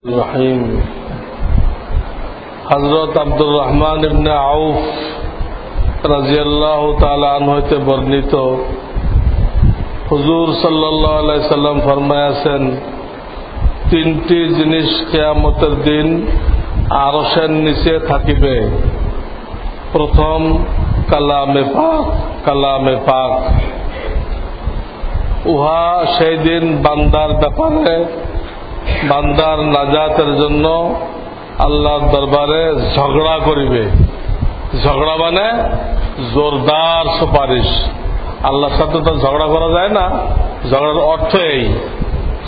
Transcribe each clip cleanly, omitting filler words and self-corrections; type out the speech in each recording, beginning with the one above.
রহিম হযরত আব্দুর রহমান ইবনে আউফ রাদিয়াল্লাহু তাআলা আনহু হতে বর্ণিত হুজুর সাল্লাল্লাহু আলাইহি সাল্লাম ফরমায়াছেন, তিনটি জিনিস কিয়ামতের দিন আরশের নিচে থাকিবে। প্রথম কালামে পাক। উহা সেই দিন বান্দার ব্যাপারে, বান্দার নাজাতের জন্য আল্লাহর দরবারে ঝগড়া করিবে। ঝগড়া মানে জোরদার সুপারিশ। আল্লাহর সাথে তো ঝগড়া করা যায় না, ঝগড়ার অর্থ এই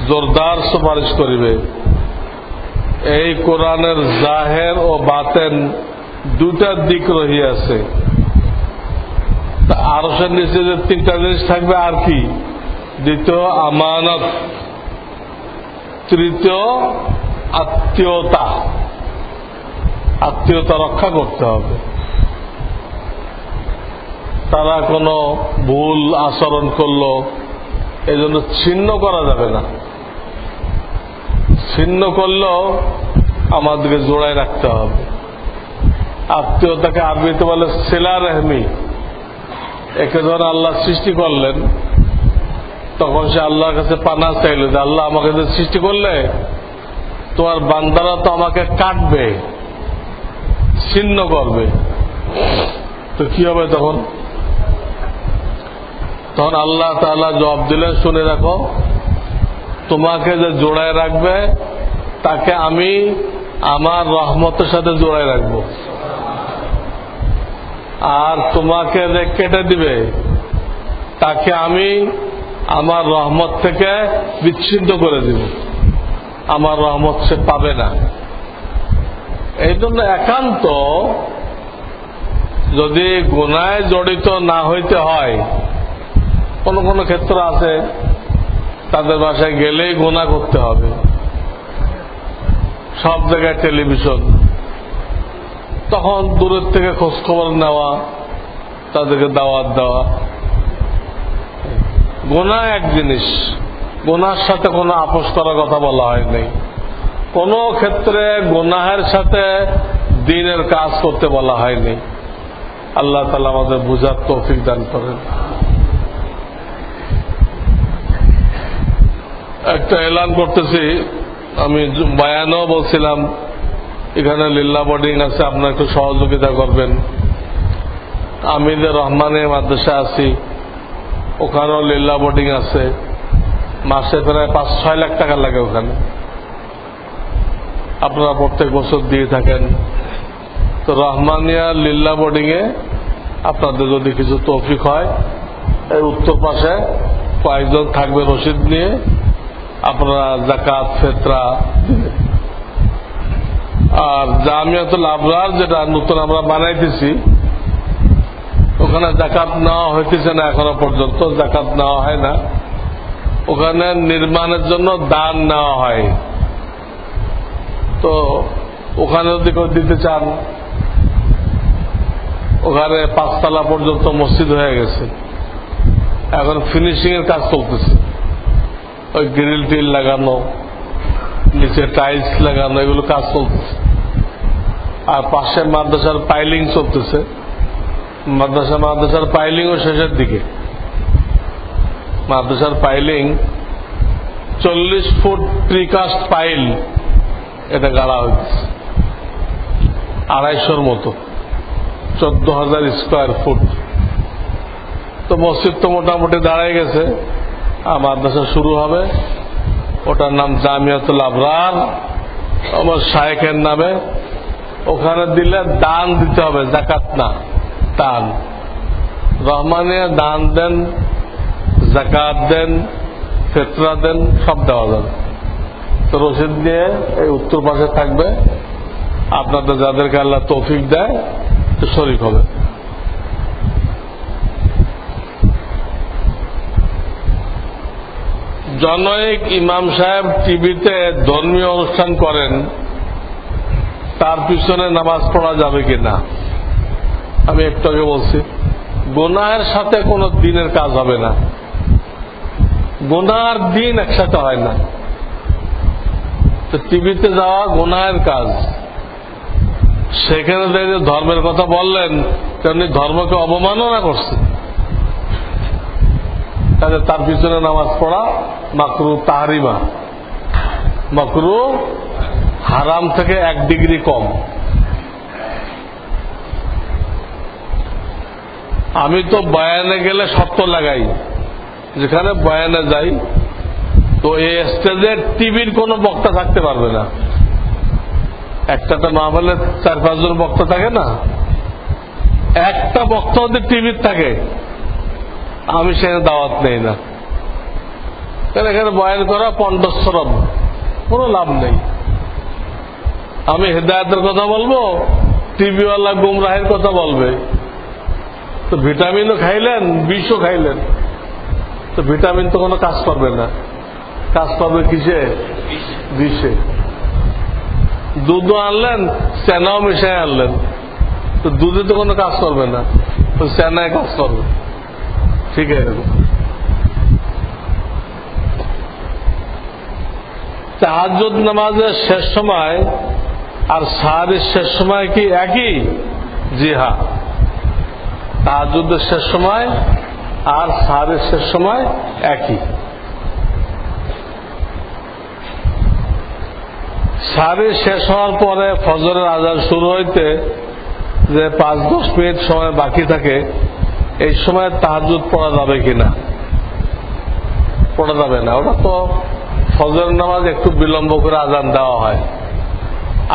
জোরদার সুপারিশ করিবে। এই কোরআনের জাহের ও বাতেন দুটা দিক রহিয়াছে। আরশের নিচে যে তিনটা জিনিস থাকবে আর কি? দ্বিতীয় আমানত, তৃতীয় আত্মীয়তা রক্ষা করতে হবে। তারা কোনো ভুল আচরণ করলো, এই জন্য ছিন্ন করা যাবে না। ছিন্ন করলেও আমাদেরকে জোড়ায় রাখতে হবে। আত্মীয়তাকে আরবিতে বলে সিলা রহমি। একে যখন আল্লাহ সৃষ্টি করলেন, তখন সে আল্লাহর কাছে পানা চাইল যে আল্লাহ, আমাকে যে সৃষ্টি করলে, তোমার বান্দারা তো আমাকে কাটবে, ছিন্ন করবে, তো কি হবে তখন? তখন আল্লাহ তাআলা জবাব দিলেন, শুনে রাখো, তোমাকে যে জোড়ায় রাখবে তাকে আমি আমার রহমতের সাথে জোড়ায় রাখবো, আর তোমাকে যে কেটে দিবে তাকে আমি আমার রহমত থেকে বিচ্ছিন্ন করে দিব। আমার রহমত সে পাবে না। এই জন্য একান্ত যদি গুনায় জড়িত না হইতে হয়, কোন কোন ক্ষেত্র আছে তাদের বাসায় গেলেই গুনাহ করতে হবে। সব জায়গায় টেলিভিশন, তখন দূরের থেকে খোঁজখবর নেওয়া, তাদেরকে দাওয়াত দেওয়া। গুনাহ এক জিনিস, গুনাহের সাথে কোনো আপোষ করার কথা বলা হয় নাই। কোন ক্ষেত্রে গুনাহের সাথে দ্বীনের কাজ করতে বলা হয়নি। আল্লাহ তাআলা আমাদের বুঝার তৌফিক দান করেন। একটা এলান করতেছি, আমি বয়ানও বলছিলাম, এখানে লিল্লাহ বোর্ডিং আছে, আপনারা একটু সহযোগিতা করবেন। আমি যে রহমানে মাদ্রাসা আছি, ওখানেও লিল্লাহ বোর্ডিং আছে। মাসে প্রায় 5-6 লাখ টাকা লাগে ওখানে। আপনারা প্রত্যেক বছর দিয়ে থাকেন। তো রহমানিয়া লিল্লাহ বোর্ডিং এ আপনাদের যদি কিছু তৌফিক হয়, এই উত্তর পাশে কয়েকজন থাকবে রসিদ নিয়ে, আপনারা যাকাত ফিতরা দিবেন। আর জামিয়াতুল আবরার যেটা নতুন আমরা বানাইতেছি, ওখানে যাকাত নেওয়া হইতেছে না, এখনো পর্যন্ত যাকাত নেওয়া হয় না। ওখানে নির্মাণের জন্য দান নেওয়া হয়। তো ওখানে যদি কেউ দিতে চান, ওখানে 5 তলা পর্যন্ত মসজিদ হয়ে গেছে, এখন ফিনিশিং এর কাজ চলতেছে। ওই গ্রিল টিল লাগানো, নিচে টাইলস লাগানো, এগুলো কাজ চলতেছে। আর পাশে মাদ্রাসার পাইলিং চলতেছে। মাদ্রাসার পাইলিংও শেষের দিকে। মাদ্রাসার পাইলিং 40 ফুট প্রিকাস্ট পাইল, এটা গাড়া হচ্ছে 250 মতো, 14,000 স্কোয়ার ফুট। তো মসজিদ তো মোটামুটি দাঁড়ায় গেছে, আর মাদ্রাসা শুরু হবে। ওটার নাম জামিয়াতুল আবরার, আমার শায়েখের নামে। ওখানে দিলে দান দিতে হবে, যাকাত না, দান। রহমানিয়া দান দেন, যাকাত দেন, ফিতরা দেন, সব দেওয়া যাবে। তো রসিদ নিয়ে এই উত্তর পাশে থাকবে, আপনাদের যাদেরকে আল্লাহ তৌফিক দেয় তো শরীক হবে। জনৈক ইমাম সাহেব টিভিতে ধর্মীয় অনুষ্ঠান করেন, তার পিছনে নামাজ পড়া যাবে কিনা? আমি একটু আগে বলছি, গুনাহের সাথে কোনো দ্বীনের কাজ হবে না। গুনাহ আর দ্বীন একসাথে হয় না। তো টিভিতে যাওয়া গুনাহের কাজ, সেখানে যে ধর্মের কথা বললেন তেমনি ধর্মকে অবমাননা করছে, তাহলে তার পিছনে নামাজ পড়া মাকরু তাহরিমা, মাকরু হারাম থেকে 1 ডিগ্রি কম। আমি তো বয়ানে গেলে শর্ত লাগাই, যেখানে বয়ানে যাই তো এই স্টেজে টিভির কোন বক্তা থাকতে পারবে না। একটাতে মাহফিলে 4-5 জন বক্তা থাকে না, একটা বক্তা যদি টিভির থাকে আমি সেখানে দাওয়াত নেই না। কারণ এখানে বয়ান করা পণ্ডশ্রম, কোনো লাভ নেই। আমি হেদায়েতের কথা বলবো, টিভিওয়ালা গুমরাহের কথা বলবে। তো ভিটামিনও খাইলেন, বিষও খাইলেন, তো ভিটামিন তো কোনো কাজ করবে না, কাজ করবে কিসে? বিষে। দুধও আনলেন, চেনাও মিশাই আনলেন, তো দুধে তো কোনো কাজ করবে না, তো চেনায় কাজ করবে। ঠিক আছে, তাহাজ্জুদ নামাজের শেষ সময় আর সাহারির শেষ সময় কি একই? জি হ্যাঁ, তাহাজ্জুদের শেষ সময় আর সাহারির শেষ সময় একই। সাহারি শেষ হওয়ার পরে ফজরের আজান শুরু হইতে যে 5-10 মিনিট সময় বাকি থাকে, এই সময় তাহাজ্জুদ পড়া যাবে কিনা? পড়া যাবে না। ওটা তো ফজরের নামাজ একটু বিলম্ব করে আজান দেওয়া হয়,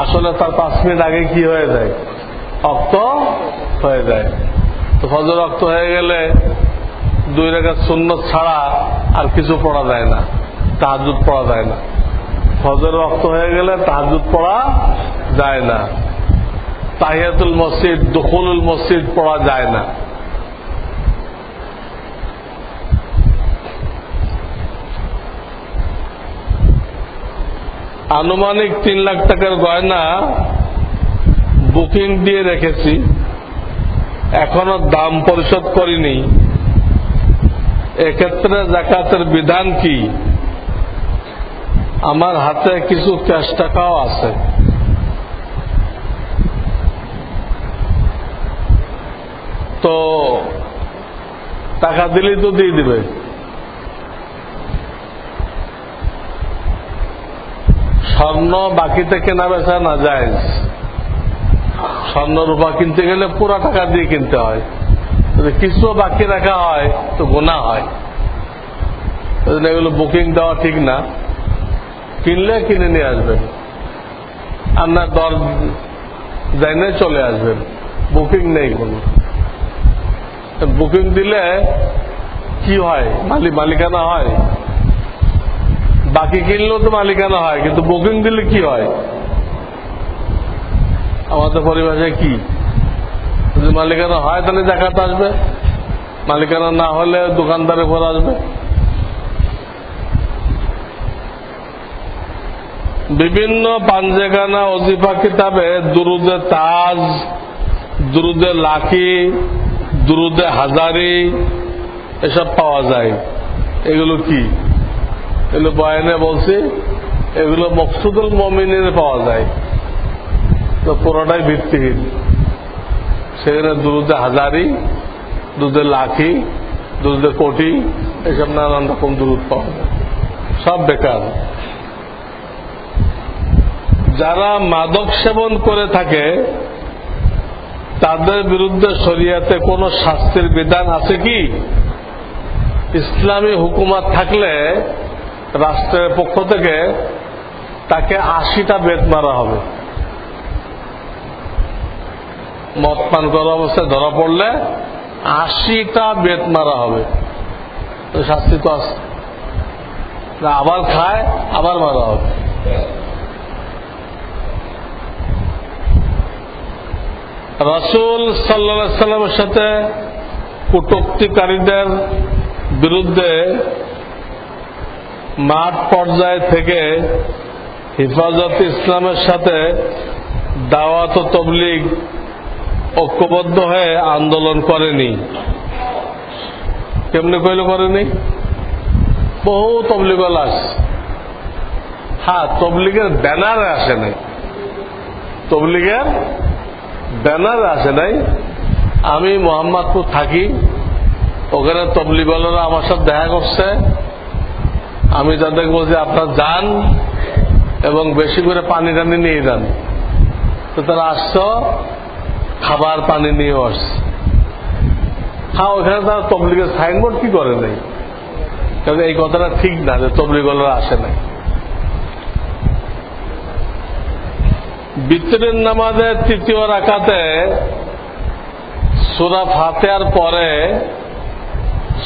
আসলে তার 5 মিনিট আগে কি হয়ে যায়? অক্ত হয়ে যায়। তো ফজর অক্ত হয়ে গেলে 2 রাকাত সুন্নত ছাড়া আর কিছু পড়া যায় না, তাহাজ্জুদ পড়া যায় না। ফজর ওয়াক্ত হয়ে গেলে তাহাজ্জুদ পড়া যায় না, তাহিয়াতুল মসজিদ, দুখুলুল মসজিদ পড়া যায় না। আনুমানিক 3 লাখ টাকার গয়না বুকিং দিয়ে রেখেছি, এখনো দাম পরিশোধ করিনি। এক্ষেত্রে যাকাতের বিধান কি? আমার হাতে কিছু ক্যাশ টাকাও আছে, তো টাকা দিলেই তো দিয়ে দিবে। স্বর্ণ বাকিতে কেনা বেচা না যায়, স্বর্ণ রূপা কিনতে গেলে পুরো টাকা দিয়ে কিনতে হয়, যদি কিছু বাকি রাখা হয় তো গুনাহ হয়। এগুলো বুকিং দেওয়া ঠিক না। কিনলে কিনে নিয়ে আসবেন, আর না দর জানে চলে আসবেন, বুকিং নেই কোনো। বুকিং দিলে কি হয়? মালিকানা হয়। বাকি কিনলেও তো মালিকানা হয়, কিন্তু বুকিং দিলে কি হয়? আমাদের পরিভাষায় কি? যদি মালিকানা হয় তাহলে জাকাত আসবে, মালিকানা না হলে দোকানদারের উপর আসবে। বিভিন্ন পাঞ্জেখানা ওজিফা কিতাবে দুরুদে তাজ, দুরুদে লাখি, দুরুদে হাজারি এসব পাওয়া যায়। এগুলো কি? এগুলো বয়ানে বলছি, এগুলো মকসুদুল মুমিনিন পাওয়া যায়, তো পুরোটাই ভিত্তিহীন। সেখানে দুরুদে হাজারি, দুরুদে লাখি, দুরুদে কোটি এসব নানান রকম দুরুদ পাওয়া যায়, সব বেকার। যারা মাদক সেবন করে থাকে তাদের বিরুদ্ধে শরিয়াতে কোন শাস্তির বিধান আছে কি? ইসলামী হুকুমত থাকলে রাষ্ট্রের পক্ষ থেকে তাকে 80টা বেত মারা হবে। মদ পান করা অবস্থায় ধরা পড়লে 80টা বেত মারা হবে, তো শাস্তি তো আছে। আবার খায়, আবার মারা হবে। রাসূল সাল্লাল্লাহু আলাইহি সাল্লামের সাথে কটূক্তিকারীদের বিরুদ্ধে মাঠ পর্যায় থেকে হেফাজত ইসলামের সাথে দাওয়াত ও তাবলীগ ঐক্যবদ্ধ হয়ে আন্দোলন করেনি। কেমনে কইলে করেনি? বহু তাবলীগওয়ালা হ্যাঁ, তবলিগের ব্যানারে আসে নাই, তবলিগের ব্যানারে আসে নাই। আমি মোহাম্মদপুর থাকি, ওখানে তবলিগওয়ালারা আমার সাথে দেখা করছে। আমি তাদেরকে বলছি আপনারা যান এবং বেশি করে পানি টানি নিয়ে যান। তো তারা আসছো, খাবার পানি নিয়ে আসছে। হ্যাঁ, ওখানে তারা তবলিগের সাইনবোর্ড কি করে নাই, কারণ এই কথাটা ঠিক না যে তবলিগওয়ালারা আসে নাই। বিতরের নামাজের তৃতীয় রাকাতে সূরা ফাতিহার পরে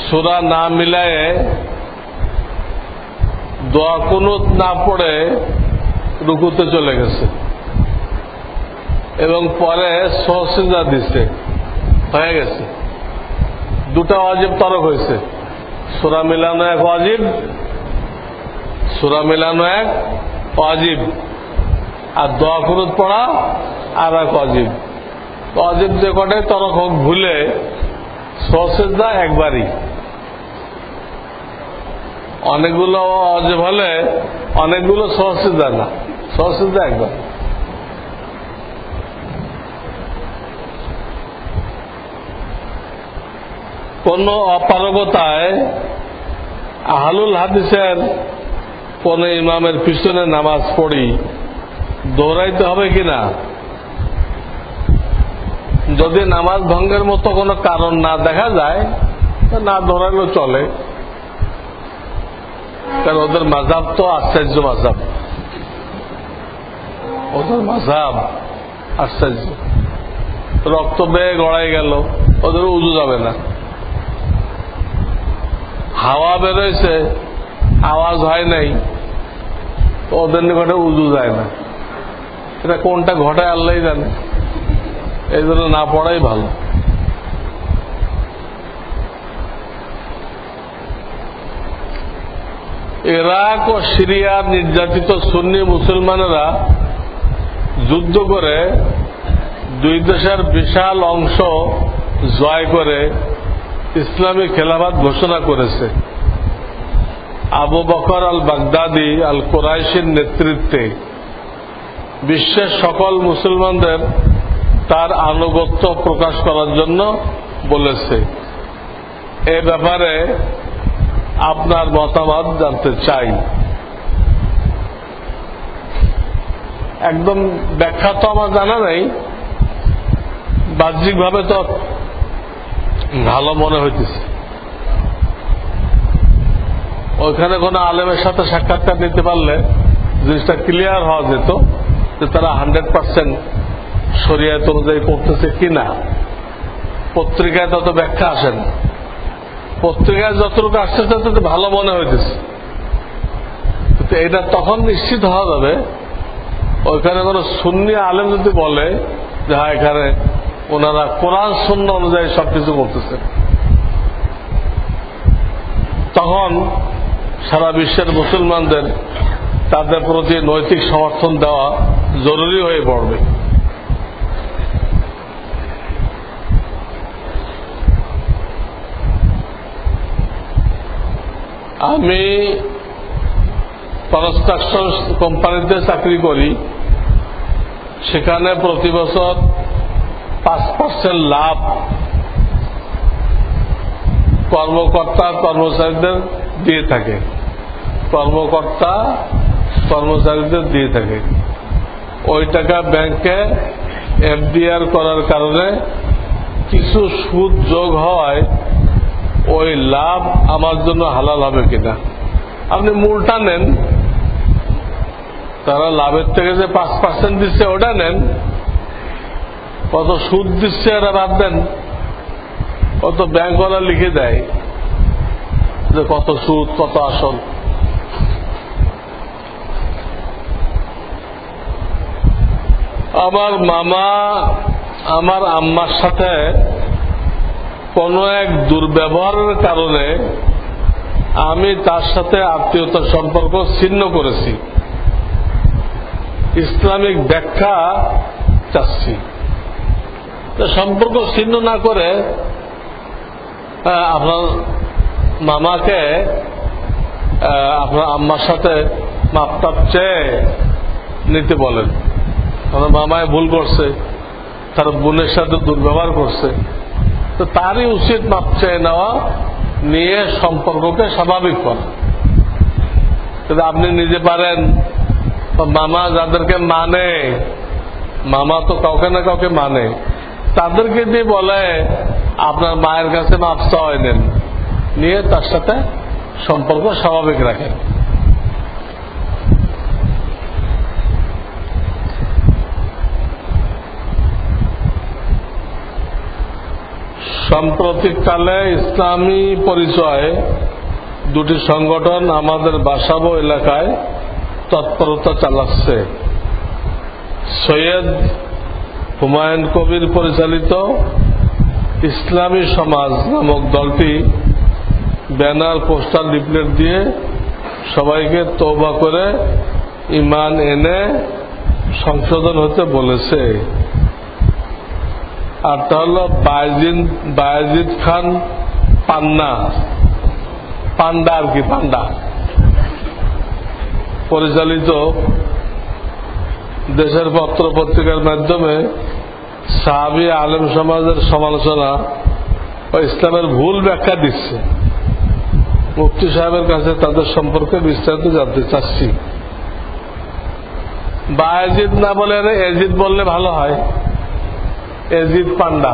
সূরা না মিলায়ে দোয়া কুনুত না পড়ে রুকুতে চলে গেছে এবং পরে সহসিজা দিছে, হয়ে গেছে। দুটা ওয়াজিব তরক হয়েছে, সূরা মিলানো এক ওয়াজিব, সূরা মিলানো এক ওয়াজিব, আর দোয়া কুনুত পড়া আর এক ওয়াজিব। ওয়াজিব যে কটাই তরক হোক ভুলে, সহসিজা একবারই। অনেকগুলো ওয়াজিব হলে অনেকগুলো সহসিজা না, সহসিজা একবার। কোন অপারগতায় আহলুল হাদিসের কোন ইমামের পিছনে নামাজ পড়ি দৌড়াইতে হবে কিনা? যদি নামাজ ভঙ্গের মতো কোনো কারণ না দেখা যায়, না দৌড়াইলেও চলে, কারণ ওদের মাযহাব তো আশ্চর্য মাযহাব, ওদের মাযহাব আশ্চর্য। রক্ত বেয়ে গড়াই গেল, ওদের উজু যাবে না। হাওয়া বেরোয়ছে, আওয়াজ হয় নাই, ওদের নিকটে উজু যায় না। এটা কোনটা ঘটায় আল্লাহই জানে, এই জন্য না পড়াই ভালো। ইরাক ও সিরিয়ার নির্যাতিত সুন্নি মুসলমানেরা যুদ্ধ করে দুই দেশের বিশাল অংশ জয় করে ইসলামী খেলাফত ঘোষণা করেছে। আবু বকর আল বাগদাদি আল কুরাইশির নেতৃত্বে বিশ্বের সকল মুসলমানদের তার আনুগত্য প্রকাশ করার জন্য বলেছে। এ ব্যাপারে আপনার মতামত জানতে চাই। একদম ব্যাখ্যা তো আমার জানা নেই, বাহ্যিকভাবে তো ভালো মনে হইতেছে। ওইখানে কোনো আলেমের সাথে সাক্ষাৎকার নিতে পারলে জিনিসটা ক্লিয়ার হওয়া যেত যে তারা 100% শরিয়াত অনুযায়ী করতেছে কিনা। পত্রিকায় তত ব্যাখ্যা আসে না, পত্রিকায় যতটুকু আসছে তত ভালো মনে হইতেছে। কিন্তু এটা তখন নিশ্চিত হওয়া যাবে ওইখানে কোন সুন্নি আলেম যদি বলে যে হ্যাঁ এখানে ওনারা কোরআন সুন্নাহ অনুযায়ী সবকিছু করতেছে, তখন সারা বিশ্বের মুসলমানদের তাদের প্রতি নৈতিক সমর্থন দেওয়া জরুরি হয়ে পড়বে। আমি কনস্ট্রাকশন কোম্পানিতে চাকরি করি, সেখানে প্রতি বছর 5% লাভ কর্মকর্তা কর্মচারীদের দিয়ে থাকে, কর্মকর্তা কর্মচারীদের দিয়ে থাকে। ওই টাকা ব্যাংকে এফডিআর করার কারণে কিছু সুদ যোগ হয়, ওই লাভ আমার জন্য হালাল হবে কিনা। আপনি মূলটা নেন, তারা লাভের থেকে যে 5% দিচ্ছে ওটা নেন, কত সুদ দিচ্ছে এটা বাদ দেন। কত ব্যাংকওয়ালা লিখে দেয় যে কত সুদ কত আসল। আমার মামা আমার আম্মার সাথে কোন এক দুর্ব্যবহারের কারণে আমি তার সাথে আত্মীয়তার সম্পর্ক ছিন্ন করেছি। ইসলামিক ব্যাখ্যা চাচ্ছি। সম্পর্ক ছিন্ন না করে আপনার মামাকে আপনার আম্মার সাথে মাপটাপ চেয়ে নিতে বলেন। কারণ মামায় ভুল করছে, তার বোনের সাথে দুর্ব্যবহার করছে, তো তারই উচিত মাপ চেয়ে নেওয়া, নিয়ে সম্পর্ককে স্বাভাবিক করা। যদি আপনি নিজে পারেন, মামা যাদেরকে মানে, মামা তো কাউকে না কাউকে মানে, তাদেরকে দিয়ে বলে আপনার মায়ের কাছে মাপ চাওয়াই নেন, নিয়ে তার সাথে সম্পর্ক স্বাভাবিক রাখেন। সাম্প্রতিককালে ইসলামী পরিচয়ে দুটি সংগঠন আমাদের বাসাবো এলাকায় তৎপরতা চালাচ্ছে। সৈয়দ হুমায়ুন কবির পরিচালিত ইসলামী সমাজ নামক দলটি ব্যানার, পোস্টার, লিফলেট দিয়ে সবাইকে তওবা করে ঈমান এনে সংশোধন হতে বলেছে। আর তা হল বায়েজিদ খান পান্ডা আর কি, পান্ডা পরিচালিত দেশের পত্র পত্রিকার মাধ্যমে সাহাবী আলেম সমাজের সমালোচনা ও ইসলামের ভুল ব্যাখ্যা দিচ্ছে। মুফতি সাহেবের কাছে তাদের সম্পর্কে বিস্তারিত জানতে চাচ্ছি। বায়েজিদ না বলে এজিদ বললে ভালো হয়। এজিদ পান্ডা,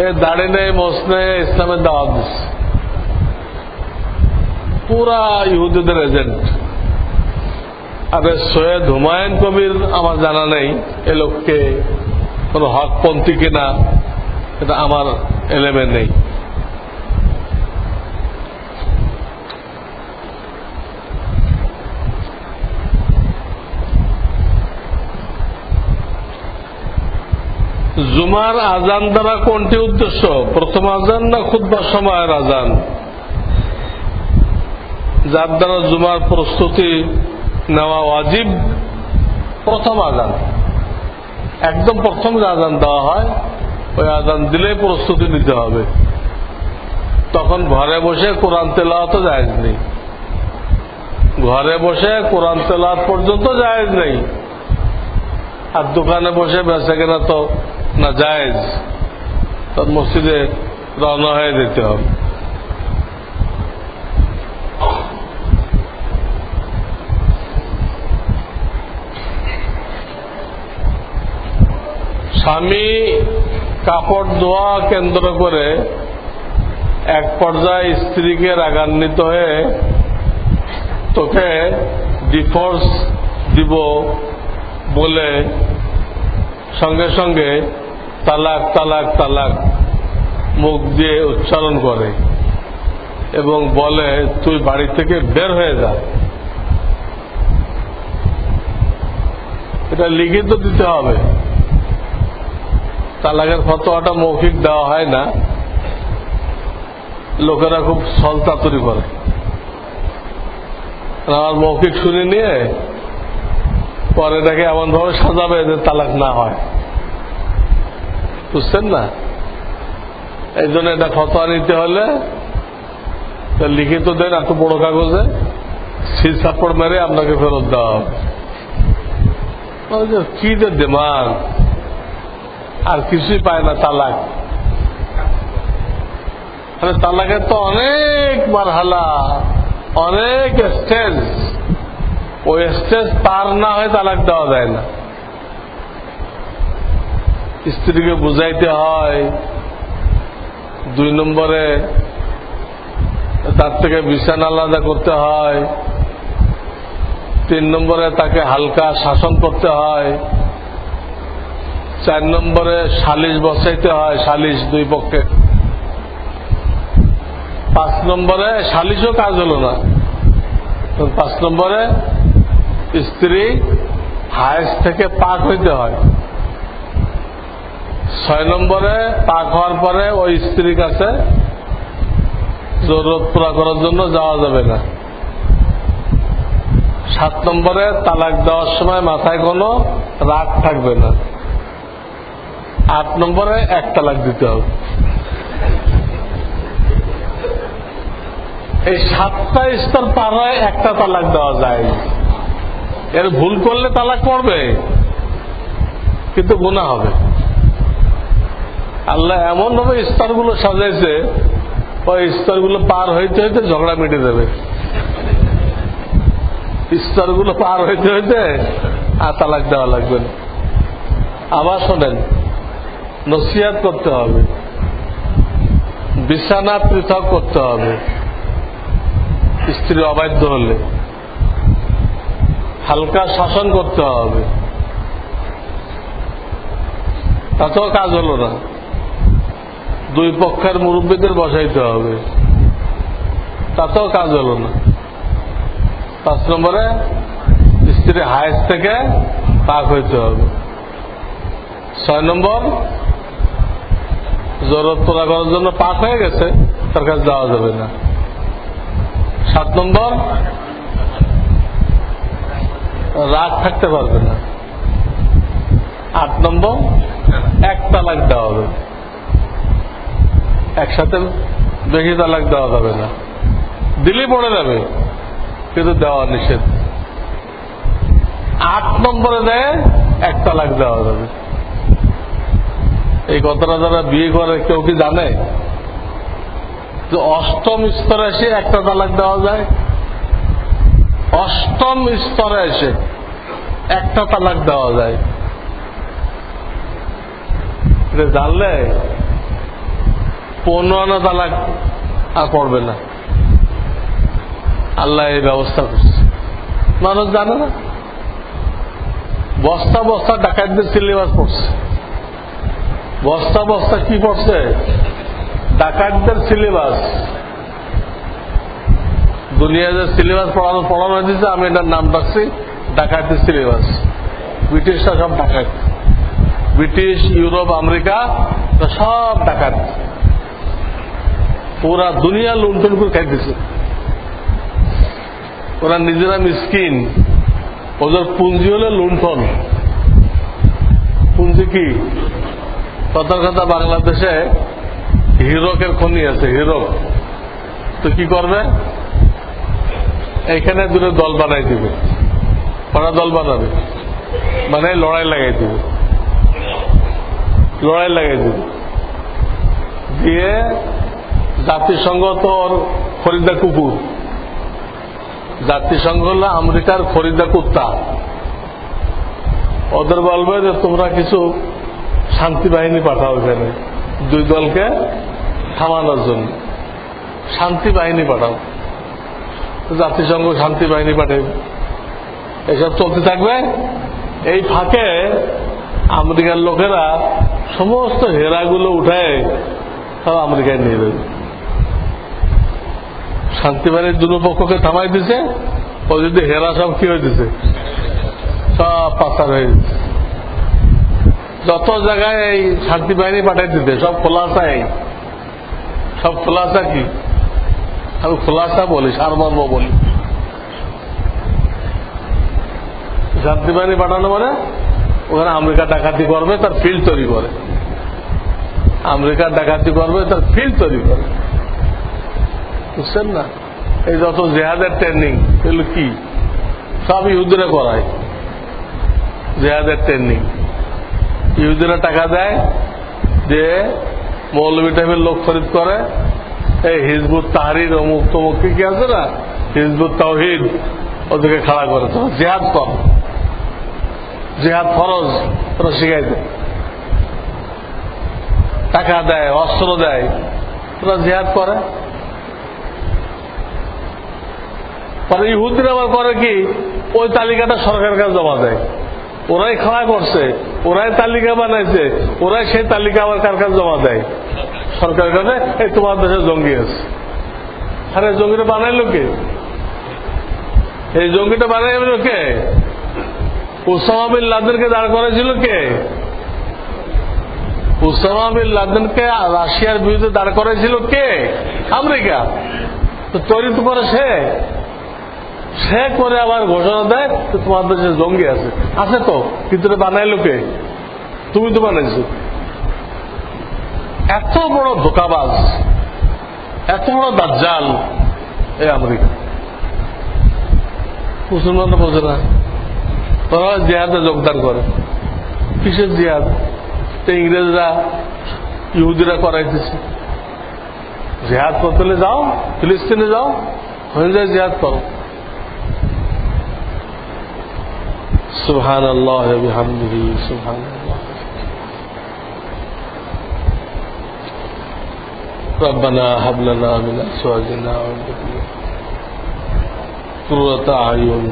এ দাড়ি নেই, মোছ নেই, ইসলামের দাওয়াত দিচ্ছে, পুরা ইহুদিদের এজেন্ট। আর সৈয়দ হুমায়ুন কবির আমার জানা নেই এ লোককে কোন হকপন্থী কিনা, এটা আমার এলেমে নেই। জুমার আজান দ্বারা কোনটি উদ্দেশ্য? প্রথম আজান না খুতবার সময়ের আজান? যার দ্বারা জুমার প্রস্তুতি নেওয়া ওয়াজিব প্রথম আজান। একদম প্রথম যে আজান দেওয়া হয় ওই আজান দিলেই প্রস্তুতি নিতে হবে। তখন ঘরে বসে কোরআন তেলাওয়াত জায়েজ নেই, ঘরে বসে কোরআন তেলাওয়াত পর্যন্ত জায়েজ নেই। আর দোকানে বসে বেচা কেনা তো না জায়েজ, তার মসজিদে রওনা হয়ে যেতে হবে। স্বামী কাপড় ধোয়া কেন্দ্র করে এক পর্যায়ে স্ত্রীকে রাগান্বিত হয়ে তোকে ডিভোর্স দিব বলে সঙ্গে সঙ্গে তালাক তালাক তালাক মুখ দিয়ে উচ্চারণ করে এবং বলে তুই বাড়ি থেকে বের হয়ে যা। এটা লিখিত দিতে হবে। তালাকের ফতোয়াটা মৌখিক দেওয়া হয় না, লোকেরা খুব ছলচাতুরি করে। আমার মৌখিক শুনে নিয়ে পরে এটাকে এমন ভাবে সাজাবে যে তালাক না হয়, বুঝছেন না? এই জন্য এটা ফতোয়া নিতে হলে লিখিত দেন এত বড় কাগজে, সিল সাপড় মেরে আপনাকে ফেরত দেওয়া হবে। কি যে দিমাগ, আর কিছুই পায় না তালাক। তালাকের তো অনেক মারহালা, অনেক স্টেজ, ওই স্টেজ পার না হয়ে তালাক দেওয়া যায় না। স্ত্রীকে বুঝাইতে হয়, 2 নম্বরে তার থেকে বিছানা আলাদা করতে হয়, 3 নম্বরে তাকে হালকা শাসন করতে হয়, 4 নম্বরে সালিশ বসাইতে হয়, সালিশ 2 পক্ষে, 5 নম্বরে সালিশও কাজ হলো না, 5 নম্বরে স্ত্রী হায়েস থেকে পাক হইতে হয়, 6 নম্বরে পাক হওয়ার পরে ওই স্ত্রীর কাছে জরুরত পুরা করার জন্য যাওয়া যাবে না, 7 নম্বরে তালাক দেওয়ার সময় মাথায় কোনো রাগ থাকবে না, 8 নম্বরে 1 তালাক দিতে হবে। এই 7টা স্তর পার হয় একটা তালাক দেওয়া যায়। এর ভুল করলে তালাক পড়বে, কিন্তু গুনাহ হবে। আল্লাহ এমন ভাবে স্তরগুলো সাজাইছে, ওই স্তরগুলো পার হইতে হইতে ঝগড়া মিটে যাবে। স্তরগুলো পার হইতে হইতে আর তালাক দেওয়া লাগবে না। আবার শোনেন, নসিহত করতে হবে, বিছানা পৃথক করতে হবে স্ত্রী অবাধ্য হলে, হালকা শাসন করতে হবে, তাতেও কাজ হলো না। 2 পক্ষের মুরব্বীদের বসাইতে হবে, তাতেও কাজ হলো না। 5 নম্বরে স্ত্রী হায়েজ থেকে পাক হইতে হবে। 6 নম্বর, জরুরত পুরা করার জন্য পাক হয়ে গেছে, তার কাছে যাওয়া যাবে না। 7 নম্বর, রাগ থাকতে পারবে না। 8 নম্বর, 1 তালাক দেওয়া হবে, একসাথে বেশি তালাক দেওয়া যাবে না। দিলে পড়ে যাবে, কিন্তু দেওয়া নিষেধ। 8 নম্বরে দেয় 1 তালাক দেওয়া যাবে। এই কথাটা যারা বিয়ে করে কেউ কি জানে যে 8ম স্তরে এসে 1টা তালাক দেওয়া যায়? 8ম স্তরে এসে 1টা তালাক দেওয়া যায়। এটা জানলে 15 আনা তালাক আর পড়বে না। আল্লাহ এই ব্যবস্থা করছে, মানুষ জানে না। বস্তা বস্তা ডাকাতদের সিলেবাস পড়ছে। বস্তা বস্তা কি পড়ছে? ডাকাতদের সিলেবাস। দুনিয়া যে সিলেবাস পড়ানো হয়েছে, আমি এটার নাম রাখছি ডাকাতের সিলেবাস। ব্রিটিশরা সব ডাকাত, ব্রিটিশ, ইউরোপ, আমেরিকা সব ডাকাত। পুরা দুনিয়া লুণ্ঠন করে খাইতেছে। ওরা নিজেরা মিসকিন, ওদের পুঁজি হলে লুণ্ঠন। পুঁজি কি? কথার কথা, বাংলাদেশে হিরকের খনি আছে, হিরক। তো কি করবে? এইখানে 2 দল বানাই দিবে। কটা দল বানাবে? মানে লড়াই লাগাই দিবে, লড়াই লাগাই দিবে। দিয়ে জাতিসংঘ তো ওর খরিদা কুকুর। জাতিসংঘ হলো আমেরিকার খরিদা কুত্তা। ওদের বলবে যে তোমরা কিছু শান্তি বাহিনী পাঠাও এখানে, 2 দলকে থামানোর জন্য শান্তি বাহিনী পাঠাও। জাতিসংঘ শান্তি বাহিনী পাঠাবে, এসব চলতে থাকবে। এই ফাঁকে আমেরিকার লোকেরা সমস্ত হেরাগুলো উঠায় সব আমেরিকায় নিয়ে যাবে। শান্তি বাহিনীর 2 পক্ষকে থামাই দিছে, ও যদি হেরা সব কি হয়ে দিছে, সব পাচার হয়ে দিচ্ছে। যত জায়গায় এই শান্তি বাহিনী পাঠাই দিতে সব খোলাসা। সব খোলাসা কি? আমি খোলাসা বলি, সারমর্ম বলি। শান্তি বাহিনী পাঠানো মানে ওখানে আমেরিকা ডাকাতি করবে, তার ফিল্ড তৈরি করে। আমেরিকা ডাকাতি করবে, তার ফিল্ড তৈরি করে। বুঝছেন না? এই যত জেহাদের ট্রেনিং, এগুলো কি? সব ইহুদিরা করায়। জেহাদের ট্রেনিং ইহুদিরা টাকা দেয়, যে মৌলবী টাইপের লোক খরিদ করে। এই হিজবুত তাহরির অমুক তমুক কি আছে না, হিজবুত তাওহীদ, ওদেরকে খাড়া করে তো জেহাদ কর, জেহাদ ফরজ, ওরা শিখাই দেয়। টাকা দেয়, অস্ত্র দেয়, ওরা জেহাদ করে। পরে ইহুদিরা আবার করে কি, ওই তালিকাটা সরকারের কাছে জমা দেয়। ওরাই খাড়া করছে, ওরাই তালিকা বানাইছে, ওরাই সেই তালিকা আবার কার কাছে জমা দেয়? সরকারের কাছে। এই তোমার দেশে জঙ্গি আছে। আরে জঙ্গিটা বানাইলো কে? এই জঙ্গিটা বানাইল কে? ওসামা বিন লাদেনকে দাঁড় করেছিল কে? ওসামা বিন লাদেনকে রাশিয়ার বিরুদ্ধে দাঁড় করেছিল কে? আমেরিকা। তো তৈরি তো করে সে করে আবার ঘোষণা দেয় তোমার দেশে জঙ্গি আছে। আছে তো, কিন্তু বানাইলো কে? তুমি তো বানাইছো। এত বড় ধোকাবাজ, এত বড় দাজ্জাল, এই আমেরিকা। মুসলমানরা বোঝে না, তারা জিহাদে যোগদান করে। কিসের জিহাদ? তো ইংরেজরা ইহুদিরা করাইতেছে। জিহাদ করতে হলে যাও, ফিলিস্তিনে যাও, হয়ে যায় জিহাদ করো। সুবহানাল্লাহ ওয়া বিহামদিহি, সুবহানাল্লাহ। ربنا هب لنا من أزواجنا وذرياتنا قرة أعين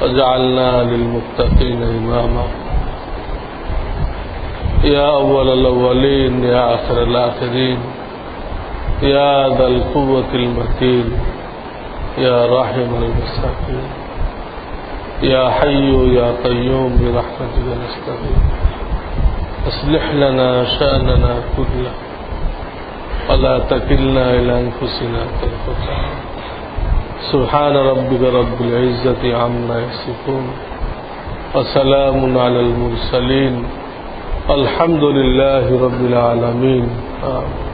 واجعلنا للمتقين إماما يا أول الأولين يا آخر الآخرين يا ذا القوة المتين يا راحم المساكين يا حي يا قيوم برحمتك نستغيث أصلح لنا شأننا كله ولا تكلنا إلى أنفسنا طرفة عين سبحان ربك رب العزة عما يصفون وسلام على المرسلين الحمد لله رب العالمين آمين.